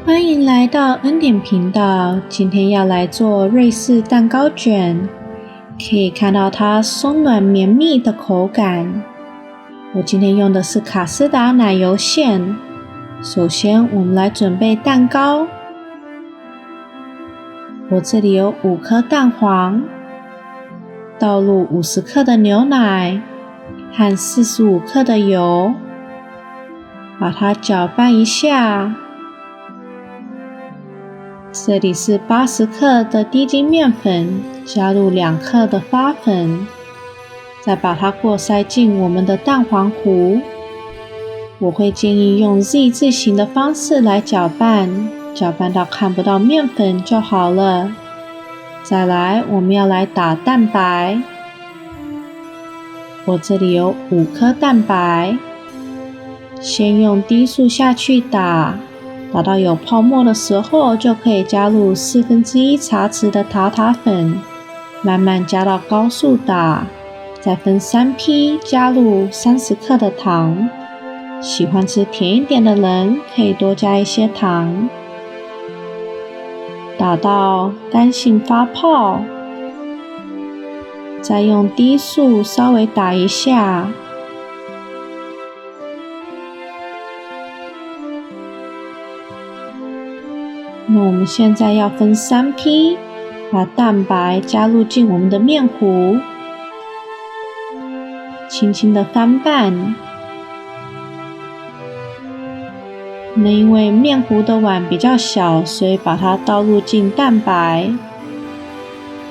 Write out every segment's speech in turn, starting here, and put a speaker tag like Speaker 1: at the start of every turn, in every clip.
Speaker 1: 欢迎来到恩典频道，今天要来做瑞士蛋糕卷，可以看到它松软绵密的口感。我今天用的是卡斯达奶油馅。首先我们来准备蛋糕，我这里有5颗蛋黄，倒入50克的牛奶和45克的油，把它搅拌一下。这里是80克的低筋面粉，加入2克的花粉，再把它过筛进我们的蛋黄糊。我会建议用 Z 字形的方式来搅拌，搅拌到看不到面粉就好了。再来，我们要来打蛋白。我这里有5颗蛋白，先用低速下去打到有泡沫的时候，就可以加入1/4茶匙的塔塔粉，慢慢加到高速打，再分3批加入30克的糖。喜欢吃甜一点的人可以多加一些糖。打到干性发泡，再用低速稍微打一下。那我们现在要分3批，把蛋白加入进我们的面糊，轻轻的翻拌。那因为面糊的碗比较小，所以把它倒入进蛋白，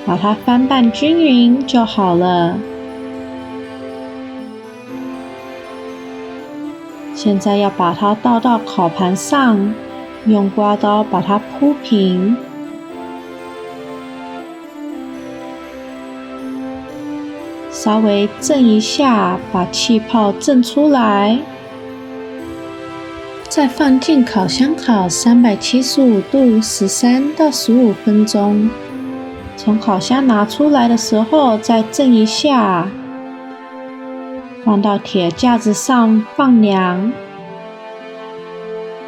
Speaker 1: 把它翻拌均匀就好了。现在要把它倒到烤盘上，用刮刀把它铺平。稍微震一下，把气泡震出来。再放进烤箱烤375度13到15分钟。从烤箱拿出来的时候再震一下，放到铁架子上放凉。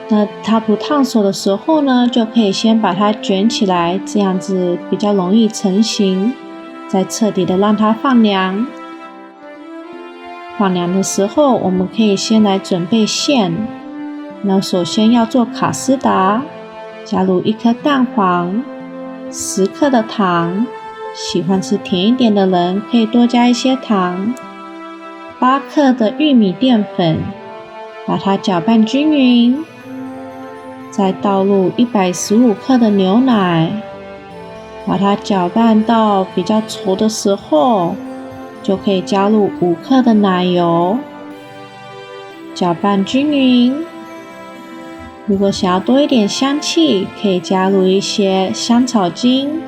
Speaker 1: 那它不烫手的时候呢，就可以先把它卷起来，这样子比较容易成型。再彻底的让它放凉。放凉的时候，我们可以先来准备馅。那首先要做卡斯达，加入1颗蛋黄，10克的糖，喜欢吃甜一点的人可以多加一些糖，8克的玉米淀粉，把它搅拌均匀，再倒入115克的牛奶，把它搅拌到比较稠的时候，就可以加入5克的奶油，搅拌均匀。如果想要多一点香气，可以加入一些香草精。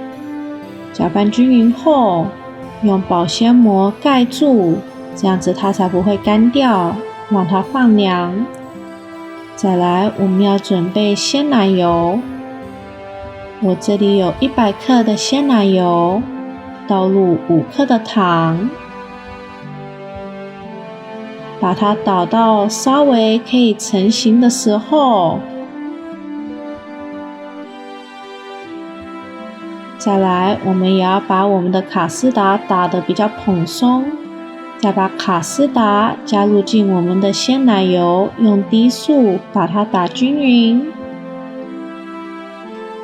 Speaker 1: 搅拌均匀后，用保鲜膜盖住，这样子它才不会干掉，让它放凉。再来，我们要准备鲜奶油。我这里有100克的鲜奶油，倒入5克的糖，把它倒到稍微可以成型的时候。再来，我们也要把我们的卡斯达打得比较蓬松，再把卡斯达加入进我们的鲜奶油，用低速把它打均匀。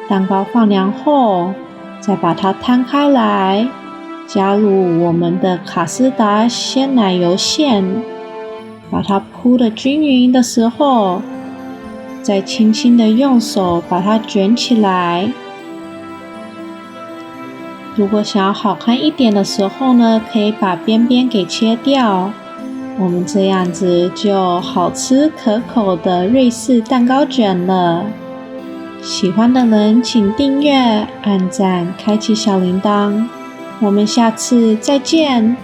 Speaker 1: 蛋糕放凉后，再把它摊开来，加入我们的卡斯达鲜奶油馅，把它铺得均匀的时候，再轻轻的用手把它卷起来。如果想要好看一点的时候呢，可以把边边给切掉。我们这样子就好吃可口的瑞士蛋糕卷了。喜欢的人请订阅、按赞、开启小铃铛。我们下次再见。